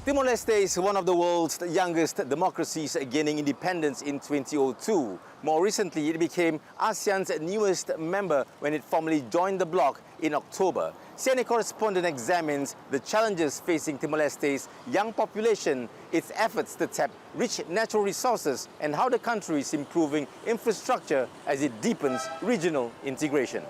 Timor-Leste is one of the world's youngest democracies, gaining independence in 2002. More recently, it became ASEAN's newest member when it formally joined the bloc in October. CNA Correspondent examines the challenges facing Timor-Leste's young population, its efforts to tap rich natural resources, and how the country is improving infrastructure as it deepens regional integration.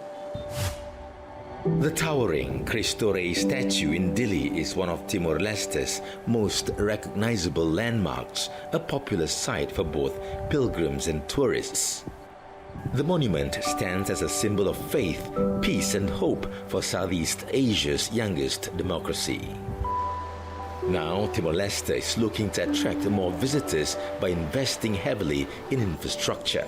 The towering Cristo Rei statue in Dili is one of Timor-Leste's most recognizable landmarks, a popular sight for both pilgrims and tourists. The monument stands as a symbol of faith, peace and hope for Southeast Asia's youngest democracy. Now, Timor-Leste is looking to attract more visitors by investing heavily in infrastructure.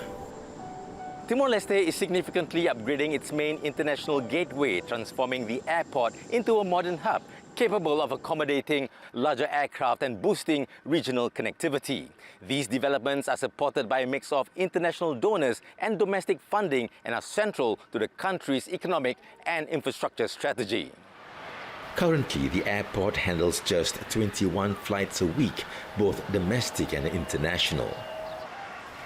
Timor-Leste is significantly upgrading its main international gateway, transforming the airport into a modern hub capable of accommodating larger aircraft and boosting regional connectivity. These developments are supported by a mix of international donors and domestic funding and are central to the country's economic and infrastructure strategy. Currently, the airport handles just 21 flights a week, both domestic and international.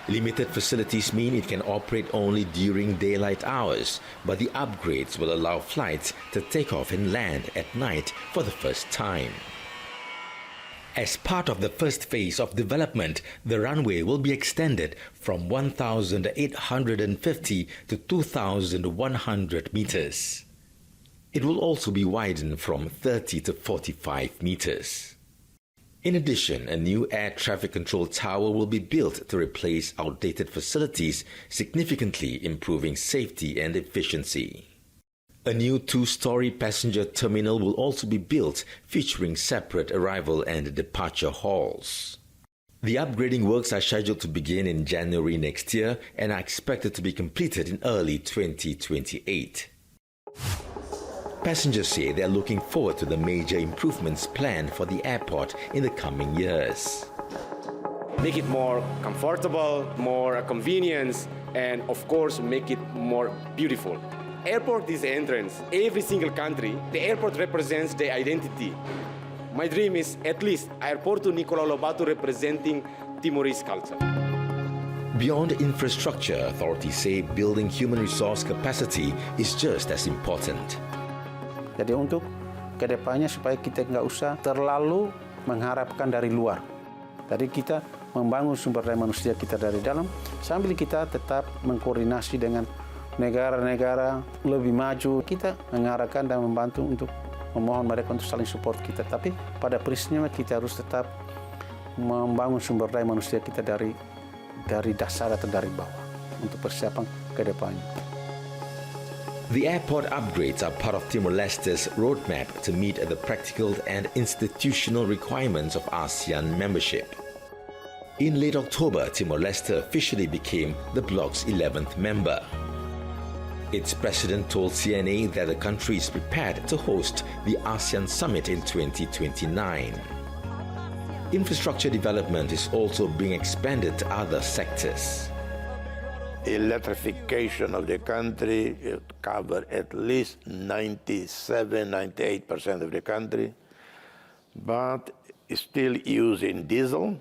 Limited facilities mean it can operate only during daylight hours, but the upgrades will allow flights to take off and land at night for the first time. As part of the first phase of development, the runway will be extended from 1,850 to 2,100 meters. It will also be widened from 30 to 45 meters. In addition, a new air traffic control tower will be built to replace outdated facilities, significantly improving safety and efficiency. A new two-story passenger terminal will also be built, featuring separate arrival and departure halls. The upgrading works are scheduled to begin in January next year and are expected to be completed in early 2028. Passengers say they are looking forward to the major improvements planned for the airport in the coming years. Make it more comfortable, more convenience, and of course make it more beautiful. Airport is the entrance. Every single country, the airport represents their identity. My dream is at least Airportul Nicolau Lobato representing Timorese culture. Beyond infrastructure, authorities say building human resource capacity is just as important. Jadi untuk kedepannya supaya kita nggak usah terlalu mengharapkan dari luar. Jadi kita membangun sumber daya manusia kita dari dalam, sambil kita tetap mengkoordinasi dengan negara-negara lebih maju. Kita mengharapkan dan membantu untuk memohon mereka untuk saling support kita. Tapi pada prinsipnya kita harus tetap membangun sumber daya manusia kita dari dasar atau dari bawah untuk persiapan kedepannya. The airport upgrades are part of Timor-Leste's roadmap to meet the practical and institutional requirements of ASEAN membership. In late October, Timor-Leste officially became the bloc's 11th member. Its president told CNA that the country is prepared to host the ASEAN summit in 2029. Infrastructure development is also being expanded to other sectors. Electrification of the country cover at least 97-98% of the country, but still using diesel,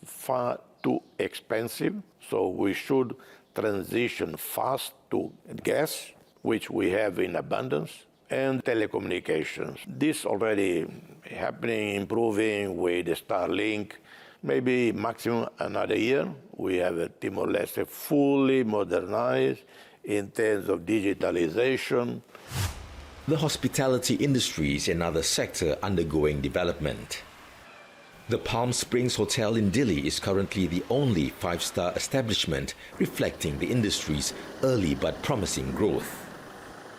far too expensive. So we should transition fast to gas, which we have in abundance, and telecommunications. This already happening, improving with the Starlink. Maybe maximum another year, we have a Timor-Leste fully modernized in terms of digitalization. The hospitality industry is another sector undergoing development. The Palm Springs Hotel in Dili is currently the only five-star establishment, reflecting the industry's early but promising growth.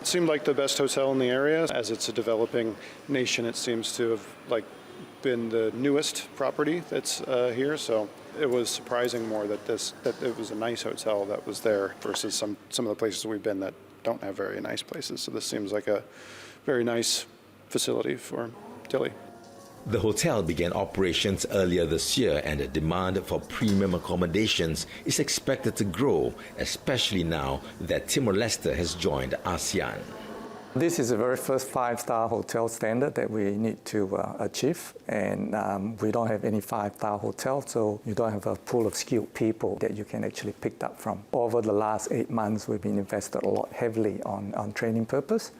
It seemed like the best hotel in the area. As it's a developing nation, it seems to have been the newest property that's here, so it was surprising more that it was a nice hotel that was there versus some of the places we've been that don't have very nice places. So this seems like a very nice facility for Dili. The hotel began operations earlier this year, and the demand for premium accommodations is expected to grow, especially now that Timor-Leste has joined ASEAN. This is the very first five-star hotel standard that we need to achieve, and we don't have any five-star hotel, so you don't have a pool of skilled people that you can actually pick up from. Over the last 8 months, we've been invested a lot heavily on training purpose.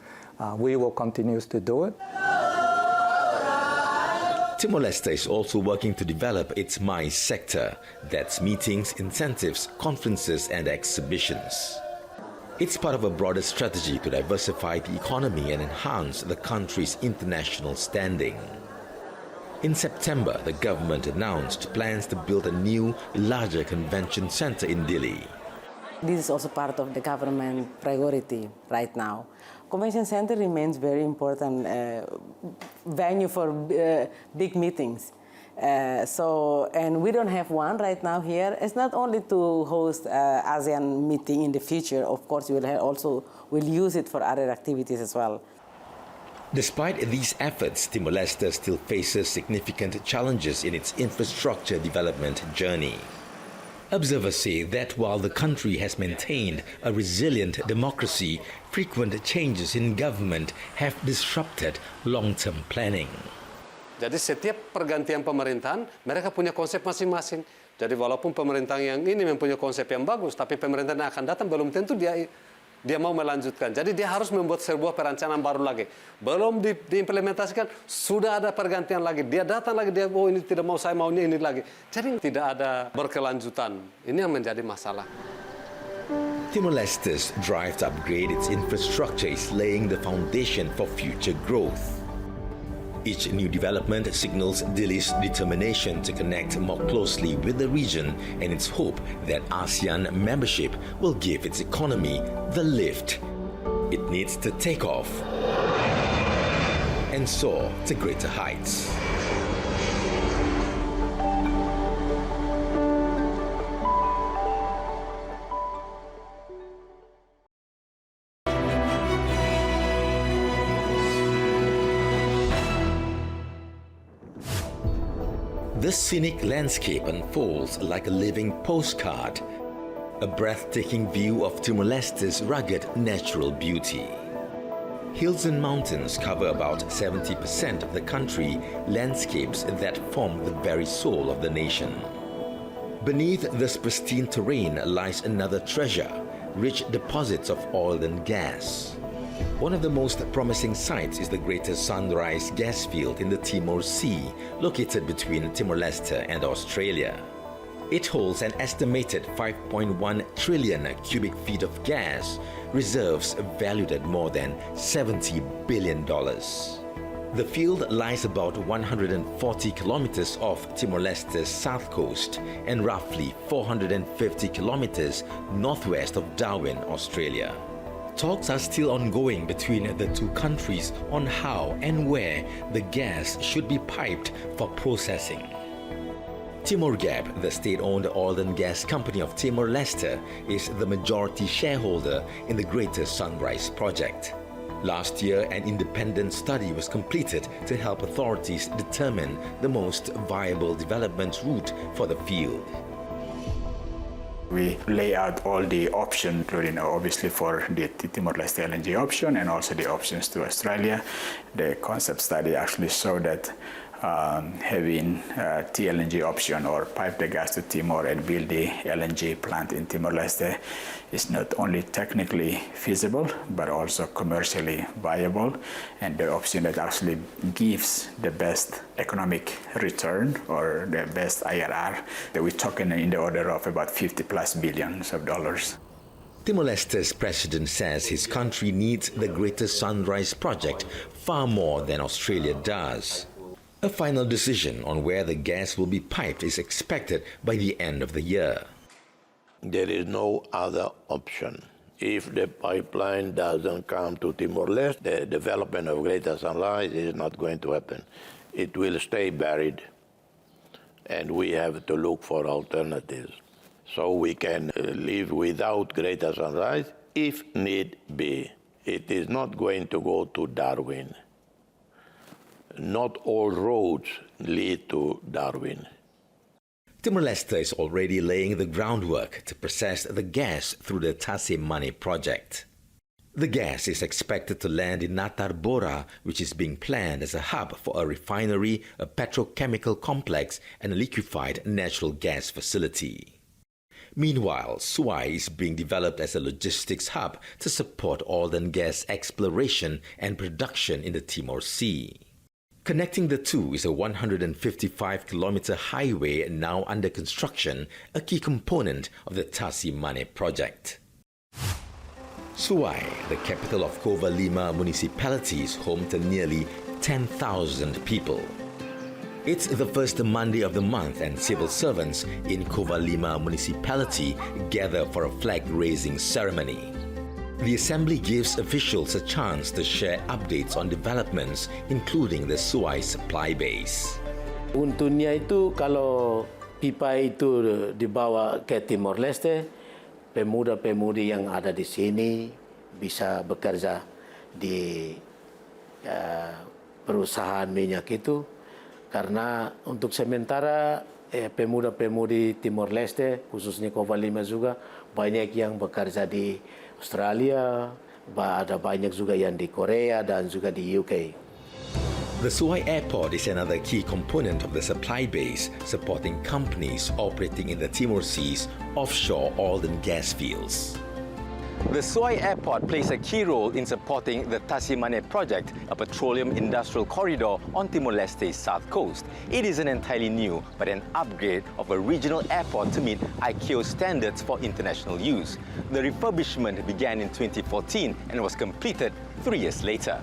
We will continue to do it. Timor-Leste is also working to develop its MICE sector. That's meetings, incentives, conferences and exhibitions. It's part of a broader strategy to diversify the economy and enhance the country's international standing. In September, the government announced plans to build a new, larger convention center in Dili. This is also part of the government priority right now. Convention center remains very important venue for big meetings. And we don't have one right now here. It's not only to host ASEAN meeting in the future. Of course, we'll use it for other activities as well. Despite these efforts, Timor-Leste still faces significant challenges in its infrastructure development journey. Observers say that while the country has maintained a resilient democracy, frequent changes in government have disrupted long-term planning. Jadi setiap pergantian pemerintahan, mereka punya konsep masing-masing. Jadi walaupun pemerintah yang ini mempunyai konsep yang bagus, tapi pemerintah yang akan datang belum tentu dia mau melanjutkan. Jadi dia harus membuat sebuah perencanaan baru lagi. Belum diimplementasikan, sudah ada pergantian lagi. Dia datang lagi, dia ini tidak mau, saya maunya ini lagi. Jadi tidak ada berkelanjutan. Ini yang menjadi masalah. Timor-Leste's drive to upgrade its infrastructure is laying the foundation for future growth. Each new development signals Dili's determination to connect more closely with the region and its hope that ASEAN membership will give its economy the lift it needs to take off and soar to greater heights. The scenic landscape unfolds like a living postcard, a breathtaking view of Timor-Leste's rugged natural beauty. Hills and mountains cover about 70% of the country, landscapes that form the very soul of the nation. Beneath this pristine terrain lies another treasure, rich deposits of oil and gas. One of the most promising sites is the Greater Sunrise gas field in the Timor Sea, located between Timor-Leste and Australia. It holds an estimated 5.1 trillion cubic feet of gas, reserves valued at more than $70 billion. The field lies about 140 kilometers off Timor-Leste's south coast and roughly 450 kilometers northwest of Darwin, Australia. Talks are still ongoing between the two countries on how and where the gas should be piped for processing. Timor-Gap, the state-owned oil and gas company of Timor-Leste, is the majority shareholder in the Greater Sunrise project. Last year, an independent study was completed to help authorities determine the most viable development route for the field. We lay out all the options, including obviously for the Timor-Leste LNG option and also the options to Australia. The concept study actually showed that having a TLNG option or pipe the gas to Timor and build the LNG plant in Timor-Leste is not only technically feasible but also commercially viable, and the option that actually gives the best economic return or the best IRR that we're talking in the order of about $50+ billion. Timor-Leste's president says his country needs the Greater Sunrise project far more than Australia does. A final decision on where the gas will be piped is expected by the end of the year. There is no other option. If the pipeline doesn't come to Timor-Leste, the development of Greater Sunrise is not going to happen. It will stay buried, and we have to look for alternatives. So we can live without Greater Sunrise if need be. It is not going to go to Darwin. Not all roads lead to Darwin. Timor-Leste is already laying the groundwork to process the gas through the Tasemane project. The gas is expected to land in Natar Bora, which is being planned as a hub for a refinery, a petrochemical complex, and a liquefied natural gas facility. Meanwhile, Suai is being developed as a logistics hub to support oil and gas exploration and production in the Timor Sea. Connecting the two is a 155-kilometer highway now under construction, a key component of the Tassie Mane project. Suai, the capital of Kova Lima municipality, is home to nearly 10,000 people. It's the first Monday of the month and civil servants in Kova Lima municipality gather for a flag-raising ceremony. The assembly gives officials a chance to share updates on developments, including the Suai supply base. Untungnya itu kalau pipa itu dibawa ke Timor-Leste, pemuda-pemudi yang ada di sini bisa bekerja di perusahaan minyak itu, karena untuk sementara pemuda-pemudi Timor-Leste, khususnya Kova Lima juga, banyak yang bekerja di Australia, ada banyak juga yang di Korea dan juga di UK. The Suai Airport is another key component of the supply base, supporting companies operating in the Timor Sea's offshore oil and gas fields. The Suai Airport plays a key role in supporting the Tassie Mane project, a petroleum industrial corridor on Timor-Leste's south coast. It isn't entirely new, but an upgrade of a regional airport to meet ICAO standards for international use. The refurbishment began in 2014 and was completed 3 years later.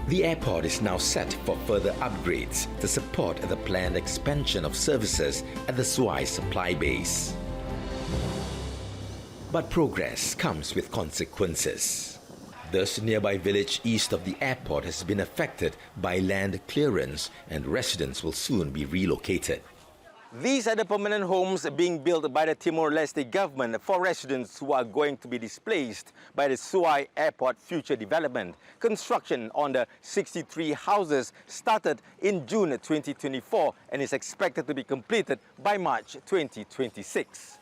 The airport is now set for further upgrades to support the planned expansion of services at the Suai supply base. But progress comes with consequences. Thus, nearby village east of the airport has been affected by land clearance, and residents will soon be relocated. These are the permanent homes being built by the Timor-Leste government for residents who are going to be displaced by the Suai Airport future development. Construction on the 63 houses started in June 2024 and is expected to be completed by March 2026.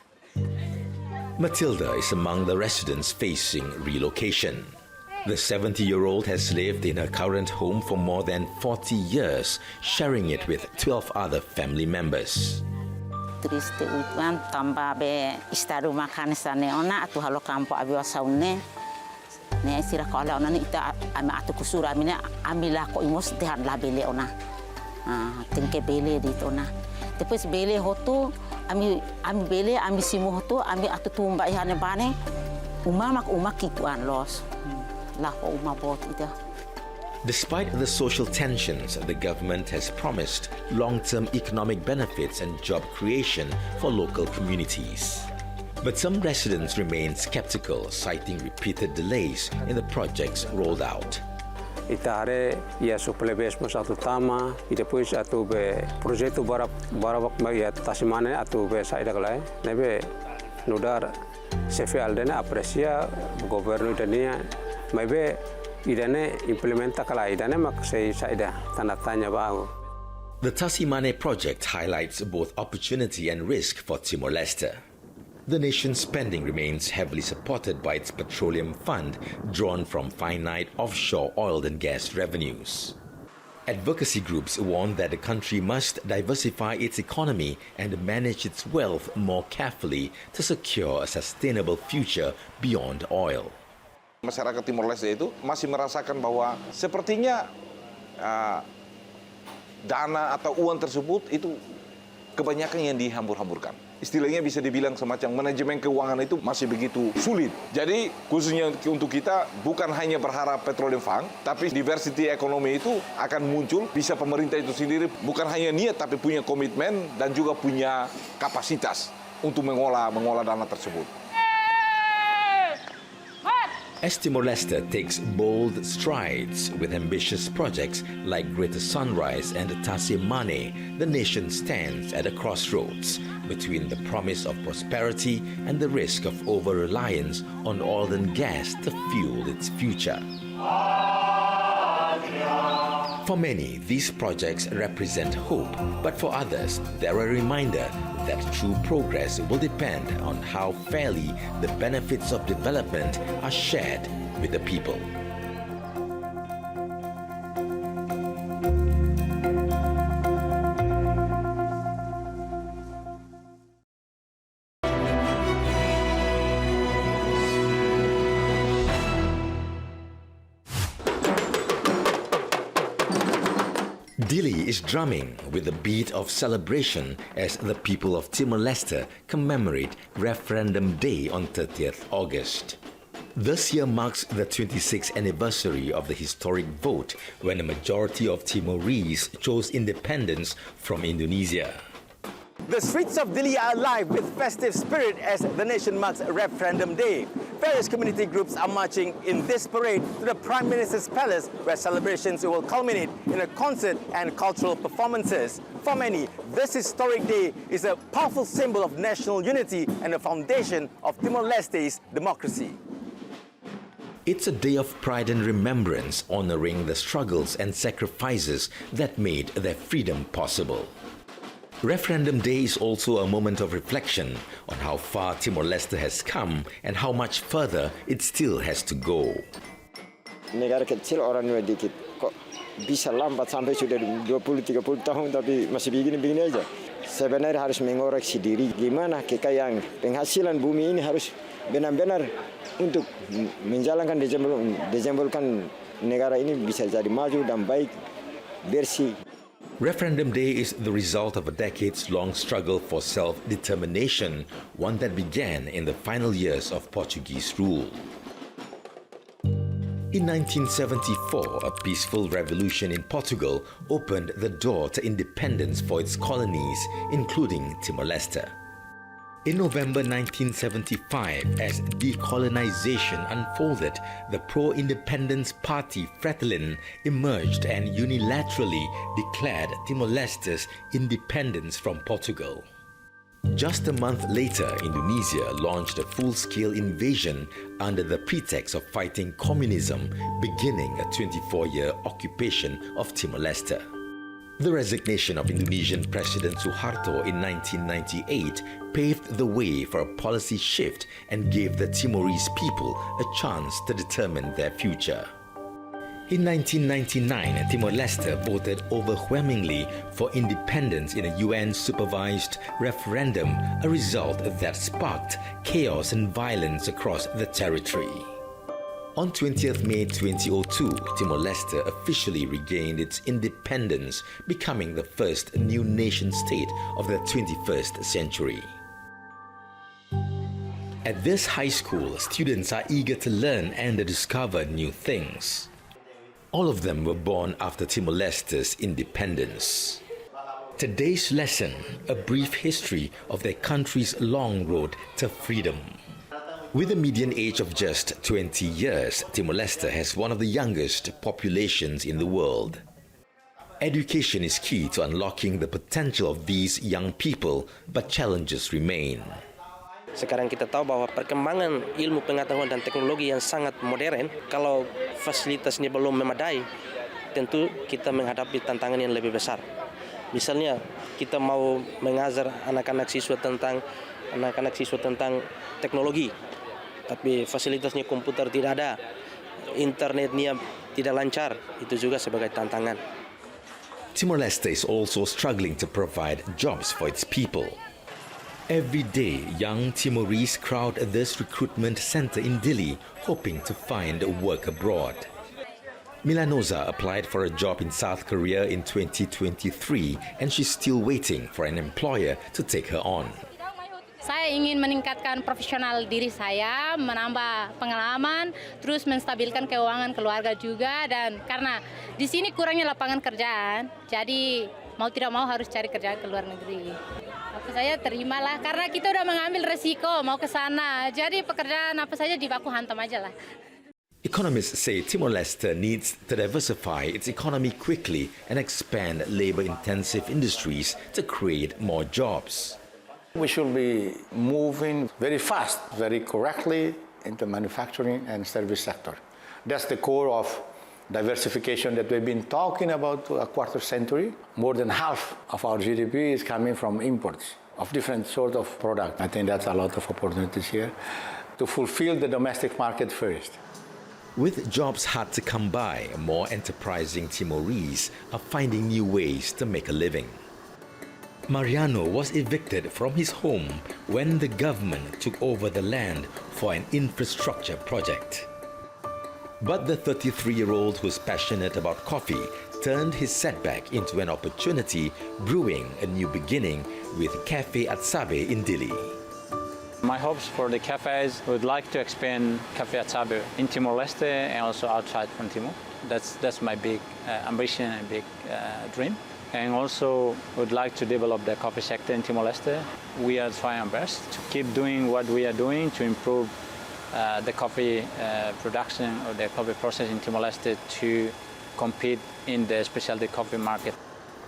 Matilda is among the residents facing relocation. The 70-year-old has lived in her current home for more than 40 years, sharing it with 12 other family members. Triste utuan tambah be istaru makan sana ona atu halo kampo abiwa saune ne sira kala ona ni ita ama atu kusura mina amila ko imos tehan la bele ona tingke bele dit ona depois bele hotu ami bele ami simu hotu ami atu tumba ihane bane umamak kikuan los la ko umabot ita. Despite the social tensions, the government has promised long-term economic benefits and job creation for local communities. But some residents remain skeptical, citing repeated delays in the project's rollout. Itare ia suplebes mas atu tama, e depois atu be projeto barabak mai Tassie Mane atu be saida kalai, nebe nudar sefe aldena aprecia governo dania, mai be idane implementa kala idane mak sei saida tanda tanya bahu. The Tassie Mane project highlights both opportunity and risk for Timor-Leste. The nation's spending remains heavily supported by its petroleum fund, drawn from finite offshore oil and gas revenues. Advocacy groups warn that the country must diversify its economy and manage its wealth more carefully to secure a sustainable future beyond oil. Masyarakat Timor-Leste itu masih merasakan bahwa sepertinya dana atau uang tersebut itu kebanyakan yang dihambur-hamburkan. Istilahnya bisa dibilang semacam manajemen keuangan itu masih begitu sulit. Jadi khususnya untuk kita bukan hanya berharap petroleum fund, tapi diversity ekonomi itu akan muncul. Bisa pemerintah itu sendiri bukan hanya niat tapi punya komitmen dan juga punya kapasitas untuk mengolah dana tersebut. As Timor-Leste takes bold strides with ambitious projects like Greater Sunrise and Tassie Mane, the nation stands at a crossroads between the promise of prosperity and the risk of over-reliance on oil and gas to fuel its future. For many, these projects represent hope, but for others, they're a reminder that true progress will depend on how fairly the benefits of development are shared with the people. Dili is drumming with the beat of celebration as the people of Timor-Leste commemorate Referendum Day on 30th August. This year marks the 26th anniversary of the historic vote when a majority of Timorese chose independence from Indonesia. The streets of Dili are alive with festive spirit as the nation marks Referendum Day. Various community groups are marching in this parade to the Prime Minister's Palace, where celebrations will culminate in a concert and cultural performances. For many, this historic day is a powerful symbol of national unity and the foundation of Timor-Leste's democracy. It's a day of pride and remembrance, honoring the struggles and sacrifices that made their freedom possible. Referendum Day is also a moment of reflection on how far Timor-Leste has come and how much further it still has to go. Negara kecil orangnya dikit, kok bisa lambat sampai sudah 20-30 tahun tapi masih begini-begini aja. Sebenarnya harus mengoreksi diri, gimana kekayaan penghasilan bumi ini harus benar-benar untuk menjalankan desenvolupkan negara ini bisa jadi maju dan baik, bersih. Referendum Day is the result of a decades-long struggle for self-determination, one that began in the final years of Portuguese rule. In 1974, a peaceful revolution in Portugal opened the door to independence for its colonies, including Timor-Leste. In November 1975, as decolonization unfolded, the pro-independence party Fretilin emerged and unilaterally declared Timor-Leste's independence from Portugal. Just a month later, Indonesia launched a full-scale invasion under the pretext of fighting communism, beginning a 24-year occupation of Timor-Leste. The resignation of Indonesian President Suharto in 1998 paved the way for a policy shift and gave the Timorese people a chance to determine their future. In 1999, Timor-Leste voted overwhelmingly for independence in a UN-supervised referendum, a result that sparked chaos and violence across the territory. On 20th May 2002, Timor-Leste officially regained its independence, becoming the first new nation-state of the 21st century. At this high school, students are eager to learn and discover new things. All of them were born after Timor-Leste's independence. Today's lesson, a brief history of their country's long road to freedom. With a median age of just 20 years, Timor-Leste has one of the youngest populations in the world. Education is key to unlocking the potential of these young people, but challenges remain. Sekarang kita tahu bahwa perkembangan ilmu pengetahuan dan teknologi yang sangat modern, kalau fasilitasnya belum memadai, tentu kita menghadapi tantangan yang lebih besar. Misalnya, kita mau mengajar anak-anak siswa tentang teknologi, tapi fasilitasnya komputer tidak ada, internetnya tidak lancar, itu juga sebagai tantangan. Timor-Leste is also struggling to provide jobs for its people. Every day, young Timorese crowd this recruitment center in Dili, hoping to find work abroad. Milanoza applied for a job in South Korea in 2023, and she's still waiting for an employer to take her on. Saya ingin meningkatkan profesional diri saya, menambah pengalaman, terus menstabilkan keuangan keluarga juga, dan karena di sini kurangnya lapangan kerjaan, jadi mau tidak mau harus cari kerjaan ke luar negeri. Apa saya terimalah karena kita udah mengambil resiko mau ke sana, jadi pekerjaan apa saja di baku hantam aja lah. Economists say Timor-Leste needs to diversify its economy quickly and expand labor-intensive industries to create more jobs. We should be moving very fast, very correctly into manufacturing and service sector. That's the core of diversification that we've been talking about a quarter century. More than half of our GDP is coming from imports of different sort of products. I think that's a lot of opportunities here to fulfill the domestic market first. With jobs hard to come by, more enterprising Timorese are finding new ways to make a living. Mariano was evicted from his home when the government took over the land for an infrastructure project. But the 33-year-old who's passionate about coffee turned his setback into an opportunity, brewing a new beginning with Cafe Atsabe in Dili. My hopes for the cafes would like to expand Cafe Atsabe in Timor-Leste and also outside from Timor. That's my big ambition and big dream. And also would like to develop the coffee sector in Timor-Leste. We are trying our best to keep doing what we are doing to improve the coffee production or the coffee process in Timor-Leste to compete in the specialty coffee market.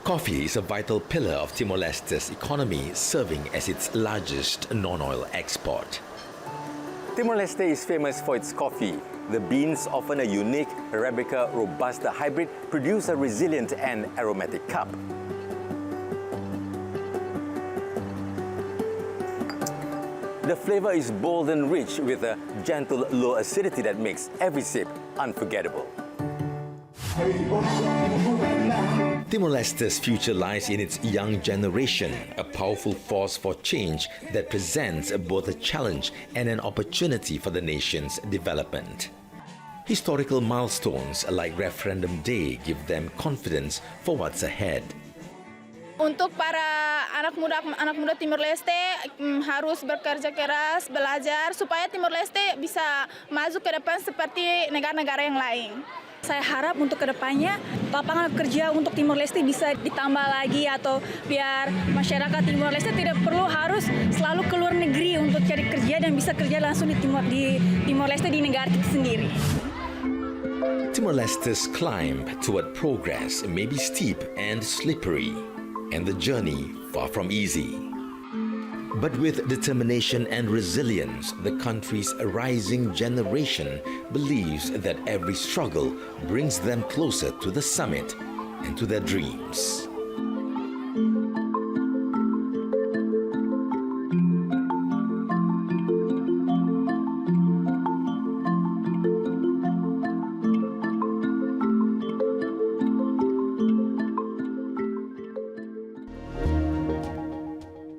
Coffee is a vital pillar of Timor-Leste's economy, serving as its largest non-oil export. Timor-Leste is famous for its coffee. The beans, often a unique Arabica Robusta hybrid, produce a resilient and aromatic cup. The flavor is bold and rich with a gentle low acidity that makes every sip unforgettable. Timor-Leste's future lies in its young generation, a powerful force for change that presents both a challenge and an opportunity for the nation's development. Historical milestones like Referendum Day give them confidence for what's ahead. Untuk para anak muda Timor-Leste harus bekerja keras, belajar supaya Timor-Leste bisa maju ke depan seperti negara-negara yang lain. Saya harap untuk kedepannya lapangan kerja untuk Timor-Leste bisa ditambah lagi atau biar masyarakat Timor-Leste tidak perlu harus selalu keluar negeri untuk cari kerja dan bisa kerja langsung di Timor-Leste di negara kita sendiri. Timor-Leste's climb toward progress may be steep and slippery, and the journey far from easy. But with determination and resilience, the country's rising generation believes that every struggle brings them closer to the summit and to their dreams.